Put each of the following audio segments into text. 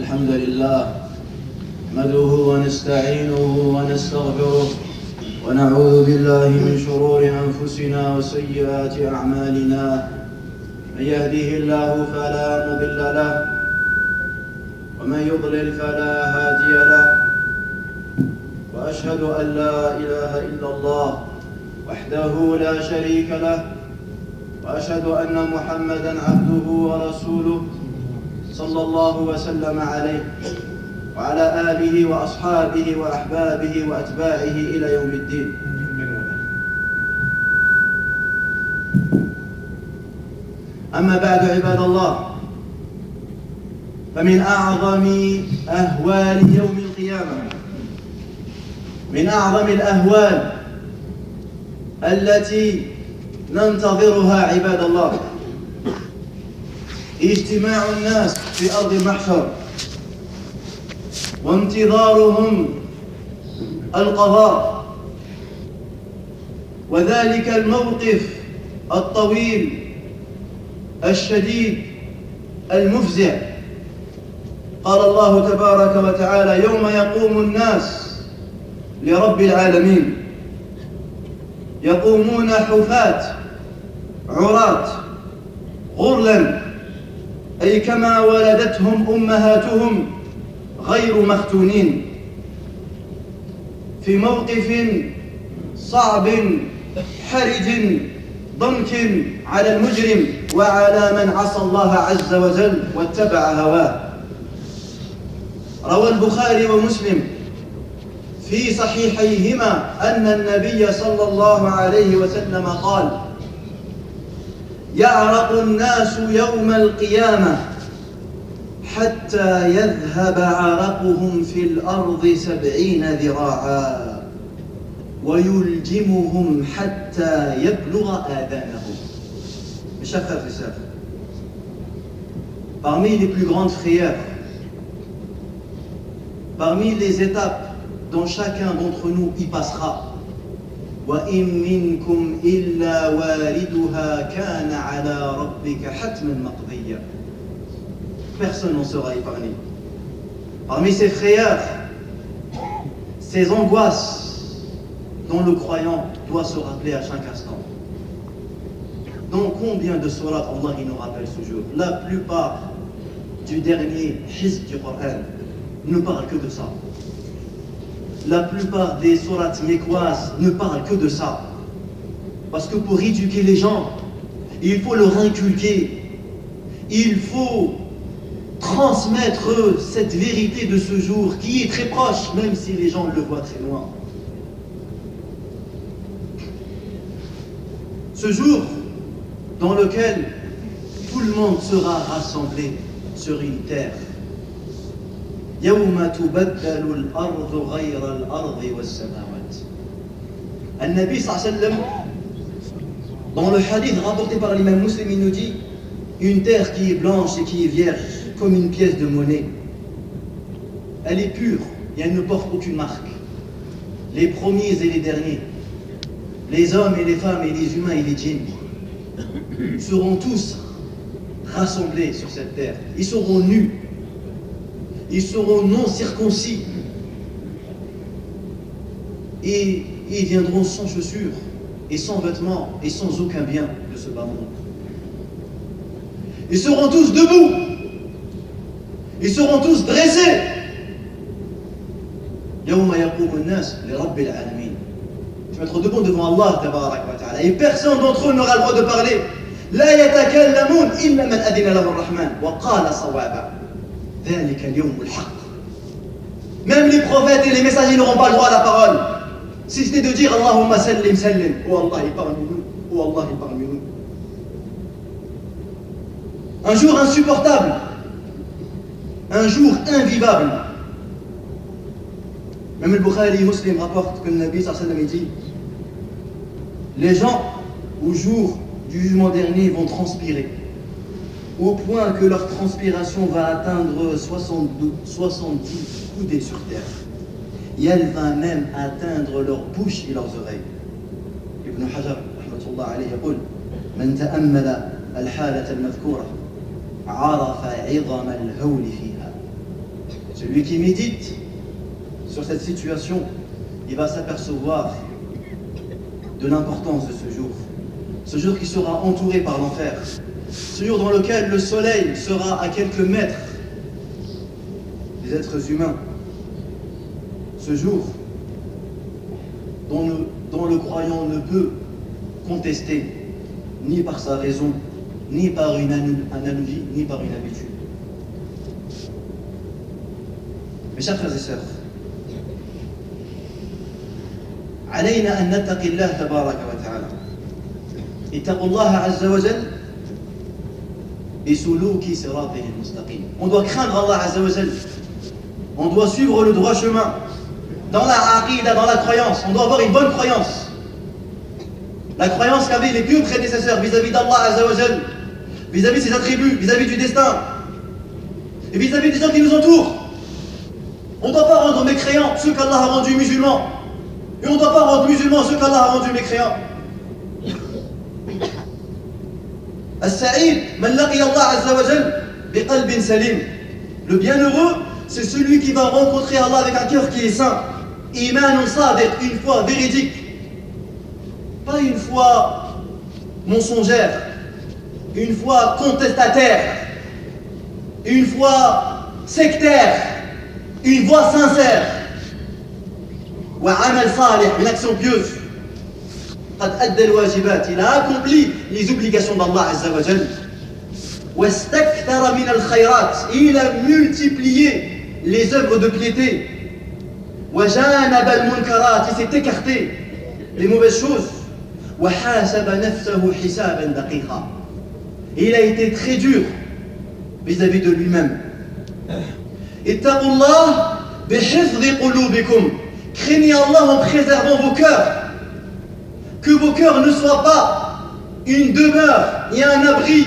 الحمد لله نحمده ونستعينه ونستغفره ونعوذ بالله من شرور أنفسنا وسيئات أعمالنا من يهده الله فلا مضل له ومن يضلل فلا هادي له وأشهد أن لا إله إلا الله وحده لا شريك له وأشهد أن محمدًا عبده ورسوله صلى الله وسلم عليه وعلى آله وأصحابه وأحبابه وأتباعه إلى يوم الدين. أما بعد عباد الله، فمن أعظم أهوال يوم القيامة، من أعظم الأهوال التي ننتظرها عباد الله اجتماع الناس في أرض المحشر وانتظارهم القضاء، وذلك الموقف الطويل الشديد المفزع. قال الله تبارك وتعالى: يوم يقوم الناس لرب العالمين يقومون حفاة عراة غرلا، أي كما ولدتهم أمهاتهم غير مختونين، في موقف صعب حرج ضنك على المجرم وعلى من عصى الله عز وجل واتبع هواه. روى البخاري ومسلم في صحيحيهما أن النبي صلى الله عليه وسلم قال: يعرق الناس يوم القيامة حتى يذهب عرقهم في الأرض 70 ذراعا ويلجمهم حتى يبلغ آذانهم. Mes chers frères et sœurs, parmi les plus grandes frayeurs, parmi les étapes dont chacun d'entre nous y passera, وَإِن مِّنكُمْ إِلَّا وَارِدُهَا كَانَ عَلَى رَبِّكَ حَتْمًا مَقْضِيًّا. Personne n'en sera épargné. Parmi ces frayeurs, ces angoisses dont le croyant doit se rappeler à chaque instant. Dans combien de sourates Allah nous rappelle ce jour? La plupart du dernier hizb du Coran ne parlent que de ça. La plupart des sourates mécoises ne parlent que de ça. Parce que pour éduquer les gens, il faut leur inculquer, il faut transmettre cette vérité de ce jour qui est très proche, même si les gens le voient très loin. Ce jour dans lequel tout le monde sera rassemblé sur une terre. يوم تبدل الأرض غير الأرض والسماوات. النبي صلى الله عليه وسلم, dans le hadith rapporté par l'imam Muslim, il nous dit: une terre qui est blanche et qui est vierge comme une pièce de monnaie. Elle est pure et elle ne porte aucune marque. Les premiers et les derniers, les hommes et les femmes et les humains et les djinns seront tous rassemblés sur cette terre. Ils seront nus. Ils seront non circoncis et ils viendront sans chaussures et sans vêtements et sans aucun bien de ce bas monde. Ils seront tous debout, ils seront tous dressés. يوم يقوم الناس لرب العالمين. Tu vas être debout devant Allah tabarak wa ta'ala et personne d'entre eux n'aura le droit de parler. لا يتكلمون إلا من أذن له الرحمن وقال صوابا. Même les prophètes et les messagers n'auront pas le droit à la parole, si ce n'est de dire Allahumma sallim sallim. Oh Allah est parmi nous, oh Allah est parmi nous. Un jour insupportable, un jour invivable. Même le Bukhari Muslim rapporte que le Nabi sallallahu alayhi wa sallam dit: les gens au jour du jugement dernier vont transpirer, au point que leur transpiration va atteindre 70 coudées sur terre. Et elle va même atteindre leur bouche et leurs oreilles. Ibn Hajar rahmatullah alayhi يقول: من تأمل الحالة المذكورة عرف عظم الهول فيها. Celui qui médite sur cette situation, il va s'apercevoir de l'importance de ce jour. Ce jour qui sera entouré par l'enfer. Ce jour dans lequel le soleil sera à quelques mètres des êtres humains. Ce jour dont le croyant ne peut contester ni par sa raison, ni par une analogie, ni par une habitude. Mes chers frères et sœurs, علينا أن نتقي الله تبارك وتعالى. اتقوا الله عز وجل بسلوك صراطه المستقيم. On doit craindre Allah Azza wa Jal. On doit suivre le droit chemin. Dans la aqidah, dans la croyance, on doit avoir une bonne croyance. La croyance qu'avaient les pieux prédécesseurs vis-à-vis d'Allah Azza wa Jal, vis-à-vis de ses attributs, vis-à-vis du destin, et vis-à-vis des gens qui nous entourent. On ne doit pas rendre mécréants ceux qu'Allah a rendus musulmans. Et on ne doit pas rendre musulmans ceux qu'Allah a rendus mécréants. As-Sa'id, man laqiya Allah Azza wa Jal biqalbin salim. Le bienheureux, c'est celui qui va rencontrer Allah avec un cœur qui est saint. Iman sadiq, une foi véridique. Pas une foi mensongère, une foi contestataire, une foi sectaire, une foi sincère. وعمل صالح, une action pieuse. قد أدى الواجبات, il a accompli les obligations d'Allah Azza wa Jal. واستكثر من الخيرات, il a multiplié les œuvres de piété. وجانب المنكرات, il s'est écarté des mauvaises choses. وحاسب نفسه حسابا دقيقا, il a été très dur vis-à-vis de lui-même. اتقوا الله بحفظ قلوبكم, craignez Allah en préservant vos cœurs. Que vos cœurs ne soient pas une demeure et un abri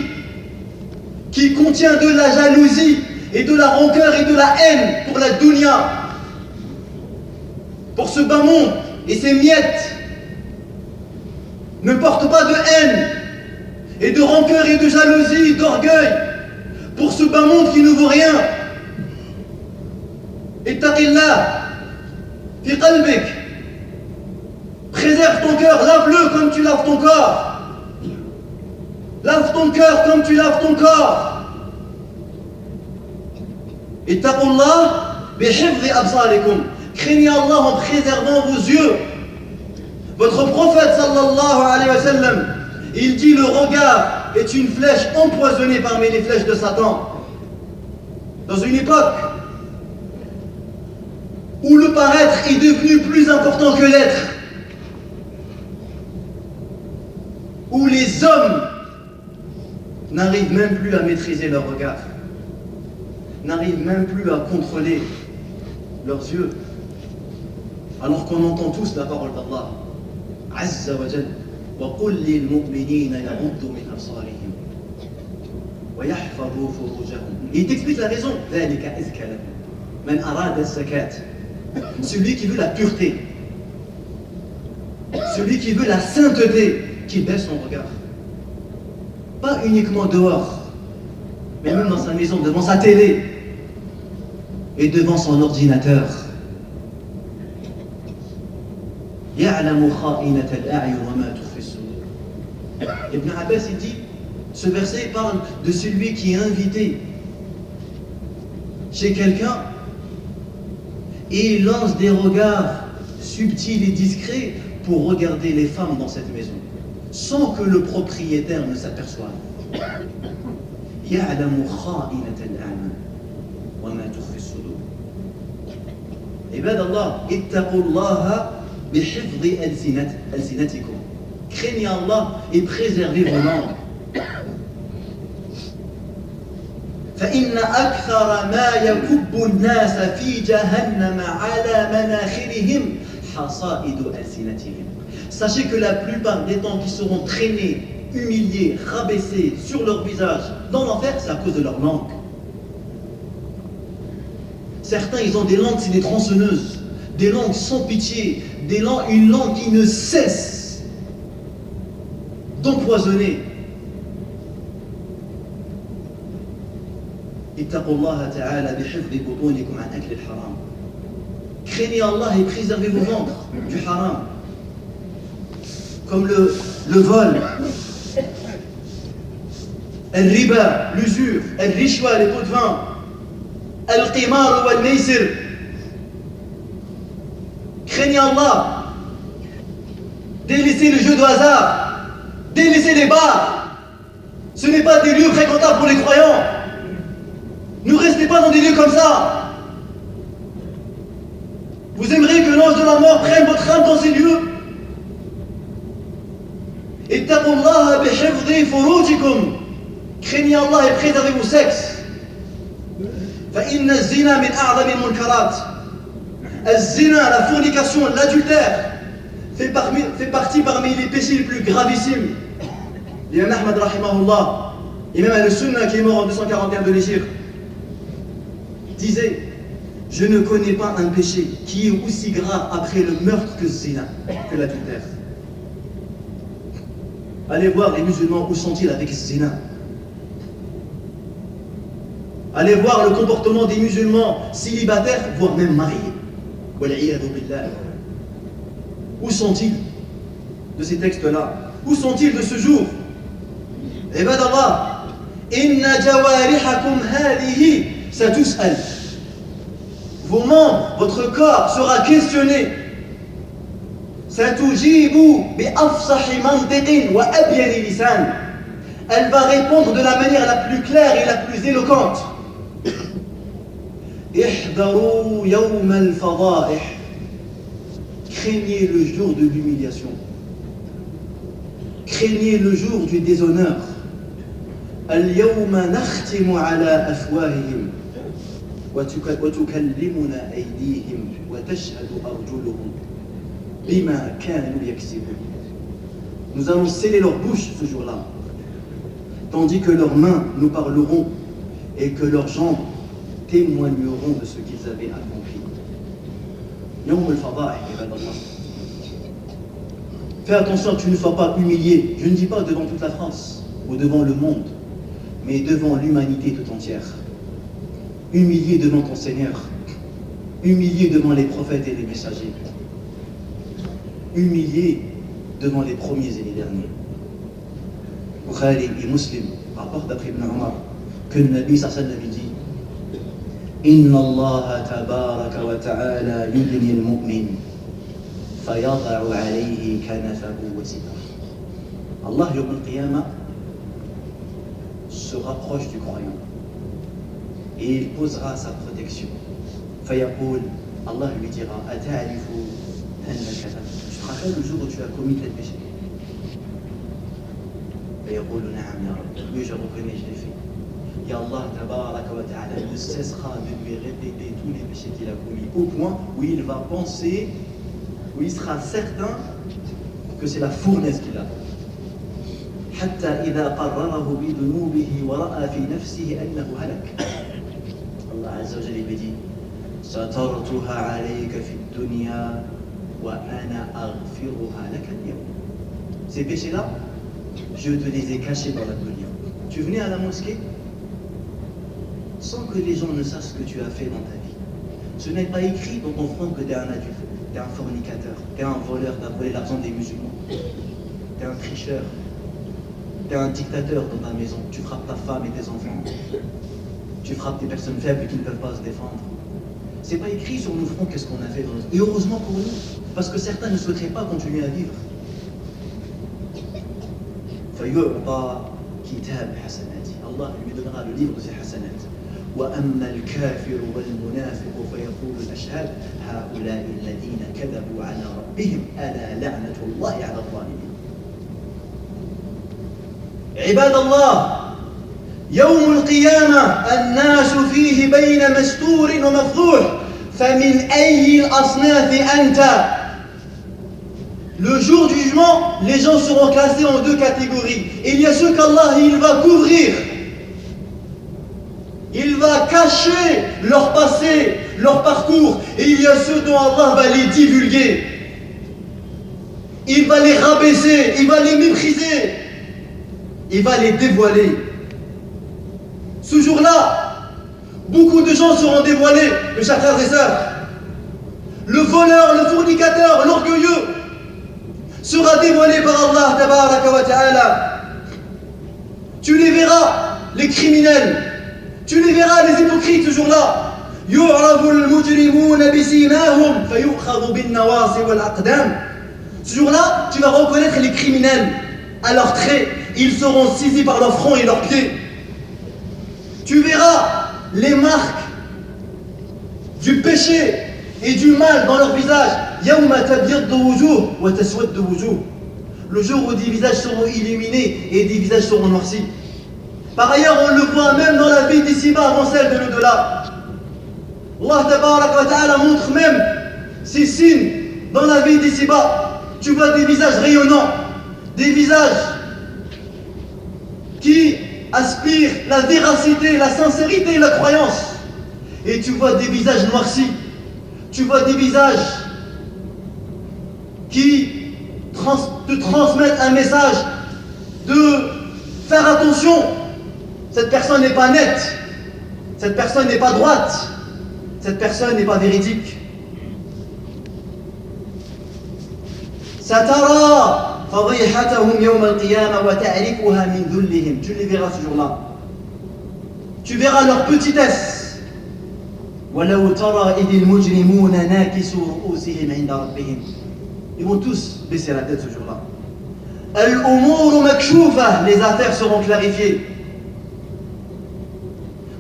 qui contient de la jalousie et de la rancœur et de la haine pour la dunya, pour ce bas monde et ses miettes. Ne porte pas de haine et de rancœur et de jalousie, d'orgueil pour ce bas monde qui ne vaut rien. Ittaqillah fi qalbik. Préserve ton cœur, lave-le comme tu laves ton corps. Lave ton cœur comme tu laves ton corps. Ittaqullah bihifzi absarikum. Craignez Allah en préservant vos yeux. Votre prophète sallallahu alayhi wa sallam, il dit le regard est une flèche empoisonnée parmi les flèches de Satan. Dans une époque où le paraître est devenu plus important que l'être, où les hommes n'arrivent même plus à maîtriser leur regard, n'arrivent même plus à contrôler leurs yeux, alors qu'on entend tous la parole d'Allah Azza wa Jal. وَقُلْ لِلْمُؤْمِنِينَ يَغُضُّوا مِنْ أَبْصَارِهِمْ وَيَحْفَظُوا فُرُوجَهُمْ. Il t'explique la raison. ذَلِكَ أَزْكَى لَهُمْ مَنْ أَرَادَ الزَّكَاةَ. Celui qui veut la pureté, celui qui veut la sainteté, qui baisse son regard. Pas uniquement dehors, mais même dans sa maison, devant sa télé et devant son ordinateur. يَعْلَمُ خَائِنَةَ الْأَعْيُنِ وَمَا تُخْفِي الصُّدُورُ. Ibn Abbas, il dit, ce verset parle de celui qui est invité chez quelqu'un et il lance des regards subtils et discrets pour regarder les femmes dans cette maison, sans que le propriétaire ne s'aperçoive. يَعْلَمُ خَائِنَةَ الْأَعْيُنِ وَمَا تُخْفِي الصُّدُورُ. عباد الله, اتقوا الله بحفظ ألسنتكم. Craignez Allah et préservez vos langues. فإن أكثر ما يكب الناس في جهنم على مناخرهم حصائد ألسنتهم. Sachez que la plupart des temps qui seront traînés, humiliés, rabaissés sur leur visage dans l'enfer, c'est à cause de leur langue. Certains, ils ont des langues, c'est des tronçonneuses, des langues sans pitié, une langue qui ne cesse d'empoisonner. اتقوا الله تعالى بحفظ بطونكم عن أكل الحرام. Craignez Allah et préservez vos ventres du haram. Comme le vol, al-riba, l'usure, al-rishwa, les pots de vin, al-qimar ou al-maysir. Craignez Allah. Délaissez le jeu de hasard. Délaissez les bars. Ce n'est pas des lieux fréquentables pour les croyants. Ne restez pas dans des lieux comme ça. Vous aimeriez que l'ange de la mort prenne votre âme dans ces lieux? اتقوا الله بحفظ فروجكم. Craignez Allah et préservez vos sexes. فإن الزنا من أعظم المنكرات. الزنا, la fornication, l'adultère fait partie parmi les péchés les plus gravissimes. L'imam Ahmad rahimahullah, imam al-Sunnah qui est mort en 241 de l'Hégire, disait: je ne connais pas un péché qui est aussi grave après le meurtre que le zina, que l'adultère. Allez voir les musulmans, où sont-ils avec le zina? Allez voir le comportement des musulmans célibataires, voire même mariés. Où sont-ils de ces textes-là? Où sont-ils de ce jour? Ibadallah, inna jawarihakum hadihi satus'al. Vos membres, votre corps sera questionné. Satujibu bi afsahi mantiqin wa abyani lisan. Elle va répondre de la manière la plus claire et la plus éloquente. Ihdaru yawm al-fada'ih. Craignez le jour de l'humiliation. Craignez le jour du déshonneur. Al-yawma nakhtimu ala afwahihim wa tukallimuna aydihim wa tashhadu arjuluhum bima kanu yaksibun. Nous allons sceller leur bouche ce jour-là, tandis que leurs mains nous parleront et que leurs jambes témoigneront de ce qu'ils avaient accompli. Yawm al-fada'ih, ibadallah. Fais attention que tu ne sois pas humilié. Je ne dis pas devant toute la France ou devant le monde, mais devant l'humanité tout entière. Humilié devant ton Seigneur. Humilié devant les prophètes et les messagers. Humilié devant les premiers et les derniers. Bukhari et Muslim rapportent d'après Ibn Omar que le Nabi sallallahu alayhi wa sallam dit: Inna Allah tabaraka wa ta'ala yudni al-mu'min fayada'u alayhi kanafahu wa sitar. Allah yawm al-qiyamah se rapproche du croyant et il posera sa protection. Fayaqul, Allah lui dira: Ata'rifu annaka kadhab. Tu te rappelles le jour où tu as commis tel péché? Fayaqul na'am ya Rabb. Oui, je reconnais, je l'ai fait. Et Allah tabaraka wa ta'ala ne cessera de lui répéter tous les péchés qu'il a commis, au point où il va penser, où il sera certain que c'est la fournaise qu'il a. حتى إذا قرره بذنوبه ورأى في نفسه أنه هلك. Allah Azza wa Jalla lui dit: سترتها عليك في الدنيا وأنا أغفرها لك اليوم. Ces péchés-là, je te les ai cachés dans la dunya. Tu venais à la mosquée sans que les gens ne sachent ce que tu as fait dans ta vie. Ce n'est pas écrit dans ton front que tu es un adulte, tu es un fornicateur, tu es un voleur, tu as volé l'argent des musulmans, tu es un tricheur, tu es un dictateur dans ta maison, tu frappes ta femme et tes enfants, tu frappes des personnes faibles qui ne peuvent pas se défendre. C'est pas écrit sur nos fronts qu'est-ce qu'on a fait dans notre vie. Et heureusement pour nous, parce que certains ne souhaiteraient pas continuer à vivre. Allah lui donnera le livre de ses hasanat. وأما الكافر والمنافق فيقول الأشهاد هؤلاء الذين كذبوا على ربهم ألا لعنة الله على الظالمين. عباد الله، يوم القيامة الناس فيه بين مستور ومفضوح فمن أي الأصناف أنت. Le jour du jugement, les gens seront classés en deux catégories. Il y a ceux qu'Allah il va couvrir. Il va cacher leur passé, leur parcours. Et il y a ceux dont Allah va les divulguer. Il va les rabaisser, il va les mépriser. Il va les dévoiler. Ce jour-là, Beaucoup de gens seront dévoilés, mes chers frères et sœurs. Le voleur, le fornicateur, l'orgueilleux sera dévoilé par Allah tabaraka wa ta'ala. Tu les verras, les criminels, tu les verras, les hypocrites ce jour-là. يُعْرَفُ الْمُجْرِمُونَ بِسِيمَاهُمْ فَيُؤْخَذُ بِالنَّوَاصِي وَالْأَقْدَامِ. Ce jour-là, tu vas reconnaître les criminels à leurs traits. Ils seront saisis par leurs fronts et leurs pieds. Tu verras les marques du péché et du mal dans leur visage. يَوْمَ تَبْيَضُّ وُجُوهٌ وَتَسْوَدُّ وُجُوهٌ. Le jour où des visages seront illuminés et des visages seront noircis. Par ailleurs, on le voit même dans la vie d'ici-bas avant celle de l'au-delà. Allah tabaraka wa ta'ala montre même ces signes dans la vie d'ici-bas. Tu vois des visages rayonnants, des visages qui aspirent la véracité, la sincérité et la croyance. Et tu vois des visages noircis. Tu vois des visages qui te transmettent un message de faire attention. Cette personne n'est pas nette. Cette personne n'est pas droite. Cette personne n'est pas véridique. Satara fadhihatahum yawm al-qiyamah wa ta'rifuha min dhullihim. Tu les verras ce jour-là. Tu verras leur petitesse. Walau tara idil mujrimuna nakisu ru'usihim 'inda rabbihim. Ils vont tous baisser la tête ce jour-là. Al-umuru makshufa, les affaires seront clarifiées.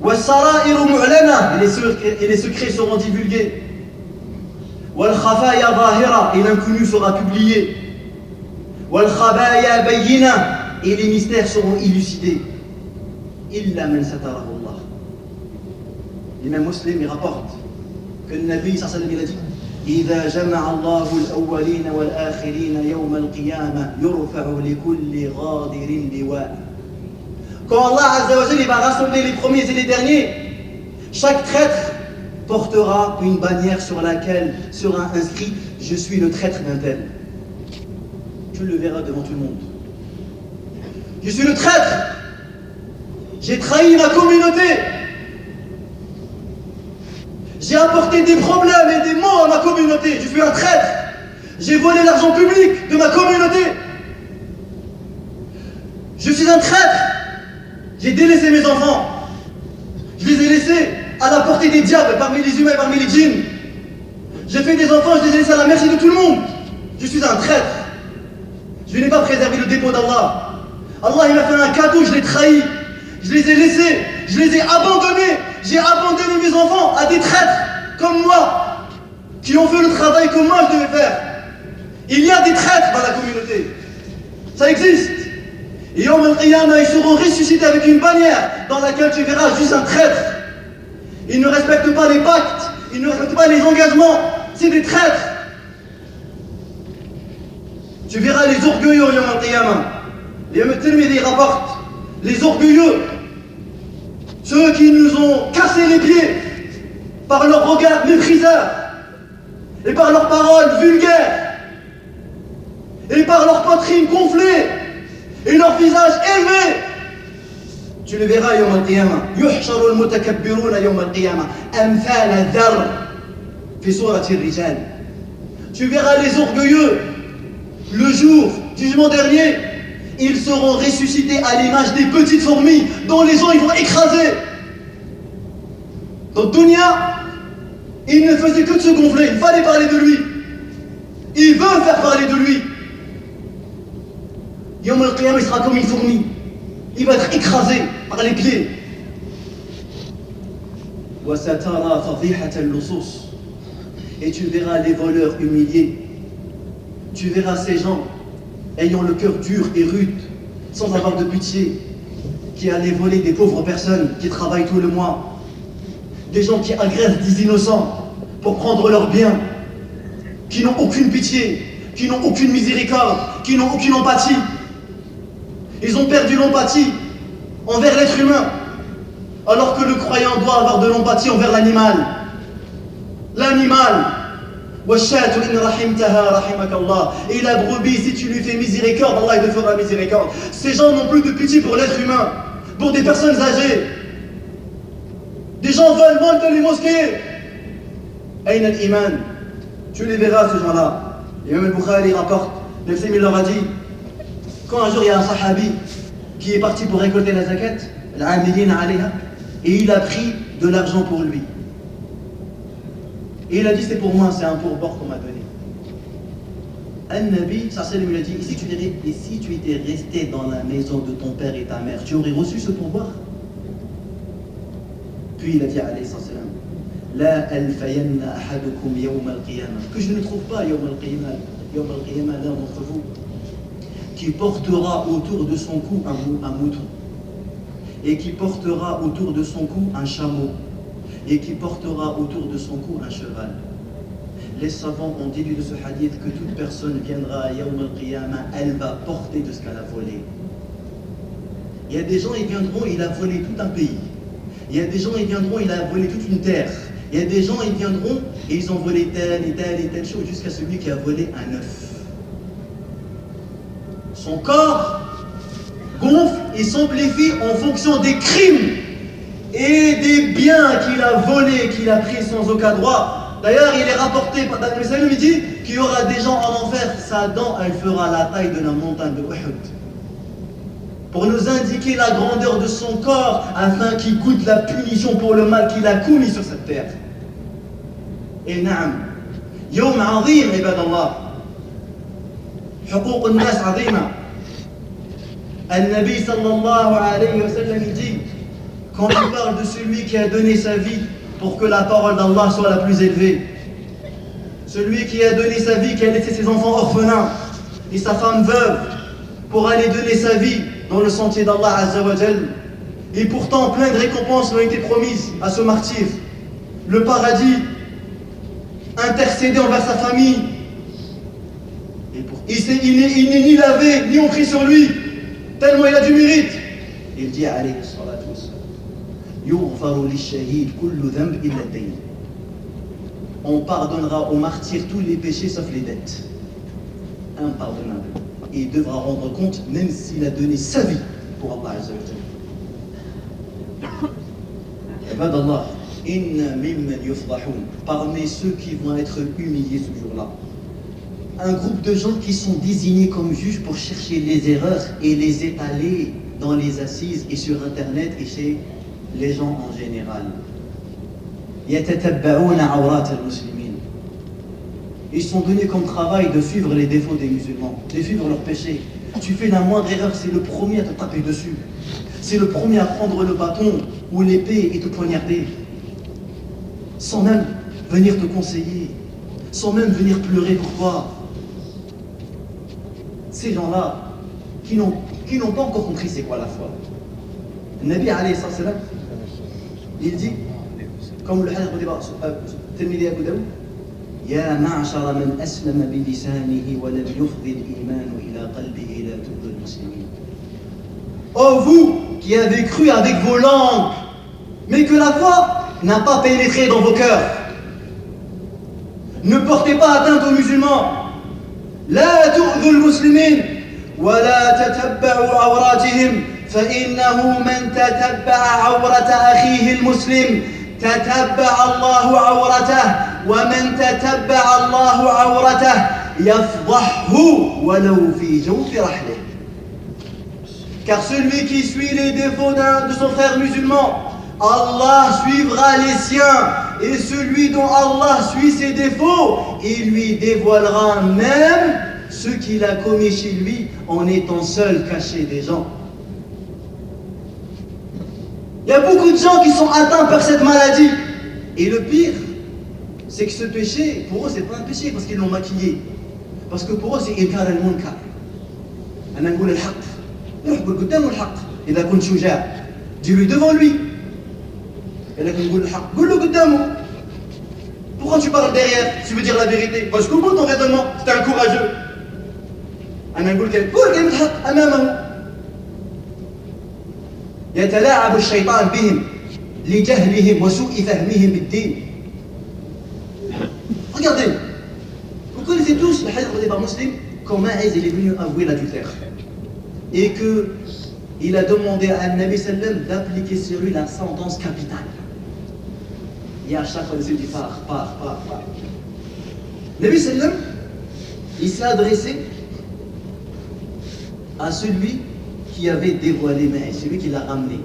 وَالسَّرَائِرُ مُعْلَنَةٌ, et les secrets seront divulgués. وَالْخَفَايَا ظَاهِرَةٌ, et l'inconnu sera publié. وَالْخَبَايَا بَيِّنَةٌ, et les mystères seront élucidés. إِلَّا مَنْ سَتَرَهُ اللَّهُ. L'imam Muslim il rapporte que le Nabi sallallahu alayhi wa sallam il a dit إِذَا جَمَعَ اللَّهُ الْأَوَّلِينَ وَالْآخِرِينَ يَوْمَ الْقِيَامَةِ يُرْفَعُ لِكُلِّ غَادِرٍ لِوَاءٌ. Quand Allah Azza wa Jalla va rassembler les premiers et les derniers, chaque traître portera une bannière sur laquelle sera inscrit « Je suis le traître d'un tel ». Tu le verras devant tout le monde. Je suis le traître. J'ai trahi ma communauté. J'ai apporté des problèmes et des maux à ma communauté. Je suis un traître. J'ai volé l'argent public de ma communauté. Je suis un traître. J'ai délaissé mes enfants. Je les ai laissés à la portée des diables, parmi les humains et parmi les djinns. J'ai fait des enfants, je les ai laissés à la merci de tout le monde. Je suis un traître. Je n'ai pas préservé le dépôt d'Allah. Allah il m'a fait un cadeau, je l'ai trahi. Je les ai laissés, je les ai abandonnés. J'ai abandonné mes enfants à des traîtres comme moi, qui ont fait le travail que moi je devais faire. Il y a des traîtres dans la communauté. Ça existe. Et Yawm al-Qiyamah, ils seront ressuscités avec une bannière dans laquelle tu verras juste un traître. Ils ne respectent pas les pactes, ils ne respectent pas les engagements, c'est des traîtres. Tu verras les orgueilleux Yawm al-Qiyamah. L'imam Tirmidhi rapporte les orgueilleux, ceux qui nous ont cassé les pieds par leur regard mépriseur et par leurs paroles vulgaires et par leur poitrine gonflée et leur visage élevé. Tu le verras Yawm al-Qiyamah. Yuhsharu al-mutakabbiruna Yawm al-Qiyamah amthal dhar fi surati ar-rijal. Tu verras les orgueilleux le jour du jugement dernier. Ils seront ressuscités à l'image des petites fourmis dont les gens ils vont écraser. Dans Dunya, il ne faisait que de se gonfler. Il fallait parler de lui. Il veut faire parler de lui. Yawm al-Qiyamah, il sera comme une fourmi. Il va être écrasé par les pieds. Et tu verras les voleurs humiliés. Tu verras ces gens ayant le cœur dur et rude, sans avoir de pitié, qui allaient voler des pauvres personnes qui travaillent tout le mois. Des gens qui agressent des innocents pour prendre leurs biens, qui n'ont aucune pitié, qui n'ont aucune miséricorde, qui n'ont aucune empathie. Ils ont perdu l'empathie envers l'être humain, alors que le croyant doit avoir de l'empathie envers l'animal. L'animal. Et la brebis, si tu lui fais miséricorde, Allah il te fera miséricorde. Ces gens n'ont plus de pitié pour l'être humain, pour des personnes âgées. Des gens veulent dans les mosquées. Aïn al-Iman. Tu les verras, ces gens-là. L'imam al-Bukhari rapporte, le Fim, il leur a dit, quand un jour il y a un sahabi qui est parti pour récolter la zakat, l'amilina alayha, et il a pris de l'argent pour lui. Et il a dit, c'est pour moi, c'est un pourboire qu'on m'a donné. An-Nabi, sallallahu lui a dit, et si tu étais resté dans la maison de ton père et ta mère, tu aurais reçu ce pourboire? Puis il a dit, alayhi salam, La alfayanna ahadukum yawm al-qiyamah, que je ne trouve pas yawm al-qiyamah l'un d'entre vous qui portera autour de son cou un mouton, et qui portera autour de son cou un chameau, et qui portera autour de son cou un cheval. Les savants ont déduit de ce hadith que toute personne viendra à Yawm al-Qiyamah, elle va porter de ce qu'elle a volé. Il y a des gens, ils viendront, il a volé tout un pays. Il y a des gens, ils viendront, il a volé toute une terre. Il y a des gens, ils viendront et ils ont volé telle et telle et telle chose jusqu'à celui qui a volé un œuf. Son corps gonfle et s'amplifie en fonction des crimes et des biens qu'il a volés, qu'il a pris sans aucun droit. D'ailleurs, il est rapporté par Daniel Salim, il dit qu'il y aura des gens en enfer, sa dent, elle fera la taille de la montagne de Uhud. Pour nous indiquer la grandeur de son corps, afin qu'il goûte la punition pour le mal qu'il a commis sur cette terre. Et naam, Yawm azim, ibadallah. حقوق الناس عظيمة. النبي صلى الله عليه وسلم dit, quand il parle de celui qui a donné sa vie pour que la parole d'Allah soit la plus élevée, celui qui a donné sa vie, qui a laissé ses enfants orphelins et sa femme veuve pour aller donner sa vie dans le sentier d'Allah Azza wa Jal, et pourtant plein de récompenses ont été promises à ce martyr, le paradis, intercéder envers sa famille. Il n'est ni lavé, ni on prie sur lui, tellement il a du mérite. Il dit alayhi salatu wassalam, yughfaru lish-shahid kullu dhanb illa ad-dayn. On pardonnera au martyr tous les péchés sauf les dettes. Impardonnable. Et il devra rendre compte même s'il a donné sa vie pour Allah Azza wa Jalla. Ibadallah, inna mimman yufdahun, parmi ceux qui vont être humiliés ce jour-là, un groupe de gens qui sont désignés comme juges pour chercher les erreurs et les étaler dans les assises et sur internet et chez les gens en général. Yatatabba'una awrat al-muslimin. Ils sont donnés comme travail de suivre les défauts des musulmans, de suivre leurs péchés. Tu fais la moindre erreur, c'est le premier à te taper dessus. C'est le premier à prendre le bâton ou l'épée et te poignarder. Sans même venir te conseiller, sans même venir pleurer pour toi. Ces gens-là qui n'ont pas encore compris c'est quoi la foi. Le Nabi alayhi salam, il dit, comme le hadith de Tirmidhi Abu Daoud, Ya ma'ashara man aslama bi lisanihi wa lam yufdi al-iman ila qalbihi la tu'dhu al-muslimin. Oh vous qui avez cru avec vos langues, mais que la foi n'a pas pénétré dans vos cœurs. Ne portez pas atteinte aux musulmans. لا تؤذوا المسلمين ولا تتبعوا عوراتهم فإنه من تتبع عورة أخيه المسلم تتبع الله عورته ومن تتبع الله عورته يفضحه ولو في جوف رحله. Car celui qui suit les défauts de son frère musulman, Allah suivra les siens, et celui dont Allah suit ses défauts, il lui dévoilera même ce qu'il a commis chez lui en étant seul, caché des gens. Il y a beaucoup de gens qui sont atteints par cette maladie. Et le pire, c'est que ce péché, pour eux, c'est pas un péché parce qu'ils l'ont maquillé. Parce que pour eux, c'est inkar al-munkar. أنا نقول الحق. نقول قدامه الحق. إذا كنت شجاع, dis-lui devant lui. Pourquoi tu parles derrière? Tu veux dire la vérité? Parce que moi ton raisonnement, c'est un courageux. يتلاعب الشيطان بهم لجهلهم وسوء فهمهم بالدين. Regardez, vous connaissez tous le hadith rapporté par Muslim quand Maïz est venu avouer l'adultère et que il a demandé à Nabi sallam d'appliquer sur lui la sentence capitale. Et à chaque fois, il se dit pars. Nabi sallam, il s'est adressé à celui qui avait dévoilé Maïs, celui qui l'a ramené.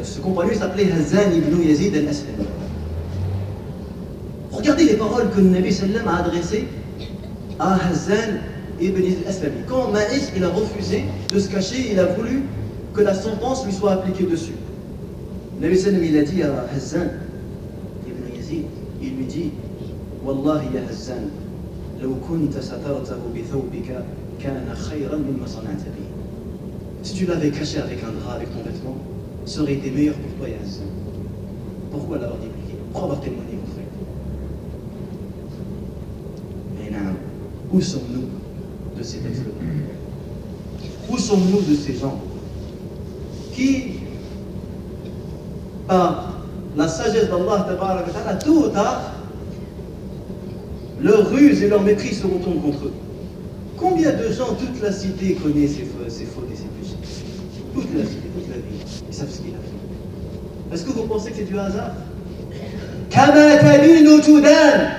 Ce compagnon s'appelait Hazan ibn Yazid al-Aslami. Regardez les paroles que le Nabi sallam a adressées à Hazan ibn Yazid al-Aslami. Quand Maïs il a refusé de se cacher, il a voulu que la sentence lui soit appliquée dessus. Le Nabi sallam il a dit à Hazan ibn Yazid, il lui dit Wallahi ya Hazan, لو كنت سترته بثوبك كان خيرا مما صنعت به. Si tu l'avais caché avec un drap, avec ton vêtement, ça aurait été meilleur pour toi, ya Hazan. Pourquoi l'avoir divulgué? Pourquoi avoir témoigné contre lui? Mais non, où sommes-nous de ces textes-là? Où sommes-nous de ces gens qui, par la sagesse d'Allah, tôt ou tard, leurs ruses et leurs maîtrises se retournent contre eux? Combien de gens, toute la cité connaît ses fautes et ses péchés? Toute la cité, toute la vie, ils savent ce qu'il a fait. Est-ce que vous pensez que c'est du hasard? كما تدين تدان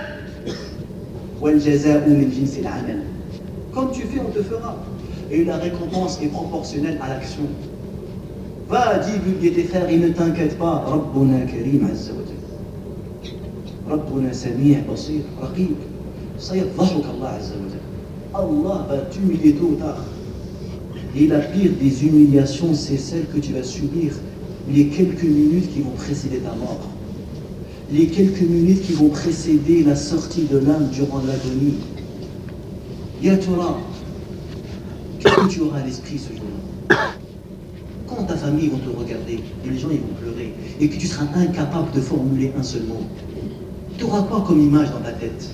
والجزاء من جنس العمل. Comme tu fais, on te fera. Et la récompense est proportionnelle à l'action. Va divulguer tes frères, et ne t'inquiète pas. ربنا كريم عز وجل. ربنا سميع بصير رقيب. سيفضحك الله عز وجل. Allah va t'humilier tôt ou tard. Et la pire des humiliations, c'est celle que tu vas subir les quelques minutes qui vont précéder ta mort. Les quelques minutes qui vont précéder la sortie de l'âme durant l'agonie. Ya Torah, qu'est-ce que tu auras à l'esprit ce jour-là? Quand ta famille va te regarder et les gens ils vont pleurer et que tu seras incapable de formuler un seul mot, tu auras quoi comme image dans ta tête?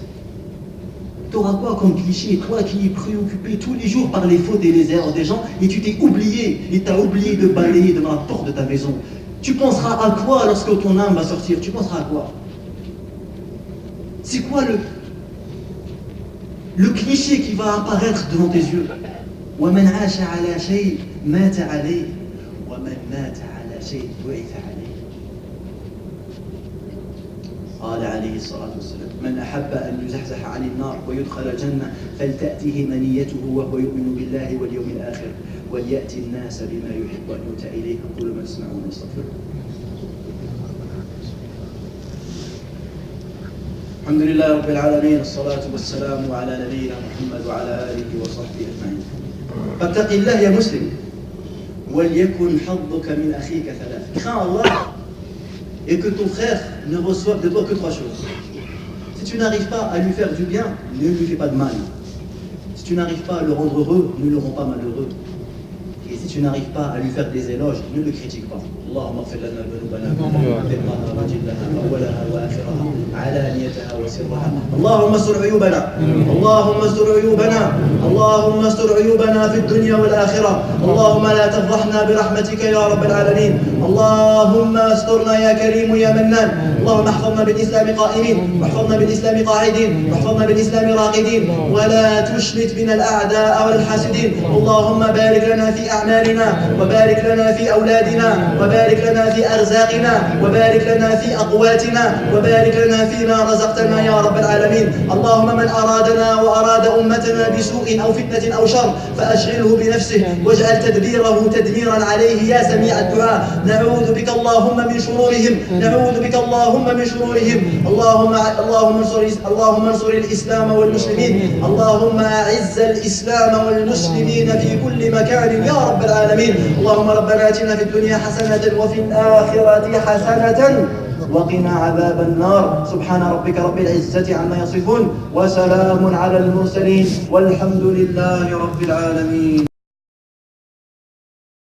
Tu auras quoi comme cliché? Toi qui es préoccupé tous les jours par les fautes et les erreurs des gens et tu t'es oublié et tu as oublié de balayer devant la porte de ta maison. Tu penseras à quoi lorsque ton âme va sortir? Tu penseras à quoi? C'est quoi le cliché qui va apparaître devant tes yeux? وَمَنْ عَاشَ عَلَى شَيْءٍ مَاتَ عَلَيْهِ وَمَنْ مَاتَ عَلَى شَيْءٍ بُعِثَ عَلَيْهِ. قال عليه الصلاة والسلام من أحب أن يزحزح عن النار ويدخل الجنة فلتأته منيته وهو يؤمن بالله واليوم الآخر وليأتي الناس بما يحب أن يؤتى إليه. أقول ما تسمعون واستغفر. الحمد لله رب العالمين الصلاة والسلام على نبينا محمد وعلى آله وصحبه أجمعين. فاتق الله يا مسلم وليكن حظك من أخيك ثلاث. Crains Allah et que ton frère ne reçoive de toi que trois choses. Si tu n'arrives pas à lui faire du bien, ne lui fais pas de mal. Si tu n'arrives pas à le rendre heureux, ne le rends pas malheureux. Et si tu n'arrives pas à lui faire des éloges, ne le critique pas. اللهم اغفر لنا ذنوبنا دقها وجلها اولها واخرها علانيتها وسرها. اللهم استر عيوبنا اللهم استر عيوبنا اللهم استر عيوبنا في الدنيا والاخره. اللهم لا تفضحنا برحمتك يا رب العالمين. اللهم استرنا يا كريم يا منان. اللهم احفظنا بالاسلام قائمين واحفظنا بالاسلام قاعدين واحفظنا بالاسلام راقدين ولا تشمت بنا الاعداء والحاسدين. اللهم بارك لنا في اعمالنا وبارك لنا في اولادنا وبارك لنا في أرزاقنا وبارك لنا في أقواتنا وبارك لنا فيما رزقتنا يا رب العالمين. اللهم من أرادنا وأراد أمتنا بسوء أو فتنة أو شر فأشغله بنفسه واجعل تدبيره تدميرا عليه يا سميع الدعاء. نعوذ بك اللهم من شرورهم نعوذ بك اللهم من شرورهم. اللهم انصر الإسلام والمسلمين. اللهم أعز الإسلام والمسلمين في كل مكان يا رب العالمين. اللهم ربنا آتنا في الدنيا حسنة وفي الآخرة حسنة وقنا عذاب النار. سبحان ربك رب العزة عما يصفون وسلام على المرسلين والحمد لله رب العالمين.